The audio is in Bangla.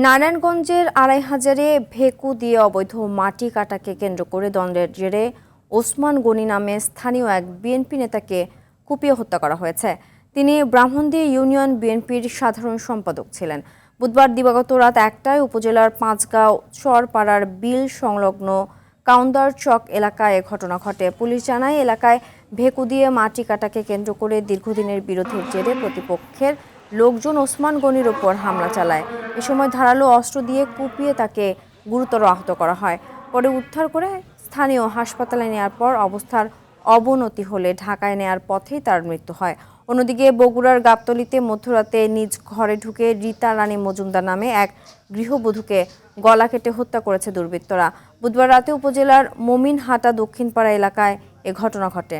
নারায়ণগঞ্জের আড়াইহাজারে ভেকু দিয়ে অবৈধ মাটি কাটাকে কেন্দ্র করে দ্বন্দ্বের জেরে ওসমান গনি নামে স্থানীয় এক বিএনপি নেতাকে কুপিয়ে হত্যা করা হয়েছে। তিনি ব্রাহ্মণদী ইউনিয়ন বিএনপির সাধারণ সম্পাদক ছিলেন। বুধবার দিবাগত রাত ১টায় উপজেলার পাঁচগাঁও চরপাড়ার বিল সংলগ্ন কাউন্দার চক এলাকায় এ ঘটনা ঘটে। পুলিশ জানায়, এলাকায় ভেকু দিয়ে মাটি কাটাকে কেন্দ্র করে দীর্ঘদিনের বিরোধের জেরে প্রতিপক্ষের লোকজন ওসমান গনির ওপর হামলা চালায়। এ সময় ধারালো অস্ত্র দিয়ে কুপিয়ে তাকে গুরুতর আহত করা হয়। পরে উদ্ধার করে স্থানীয় হাসপাতালে নেওয়ার পর অবস্থার অবনতি হলে ঢাকায় নেয়ার পথেই তার মৃত্যু হয়। অন্যদিকে বগুড়ার গাবতলীতে মধ্যরাতে নিজ ঘরে ঢুকে রীতা রানী মজুমদার নামে এক গৃহবধূকে গলা কেটে হত্যা করেছে দুর্বৃত্তরা। বুধবার রাতে উপজেলার মমিনহাটা দক্ষিণপাড়া এলাকায় এ ঘটনা ঘটে।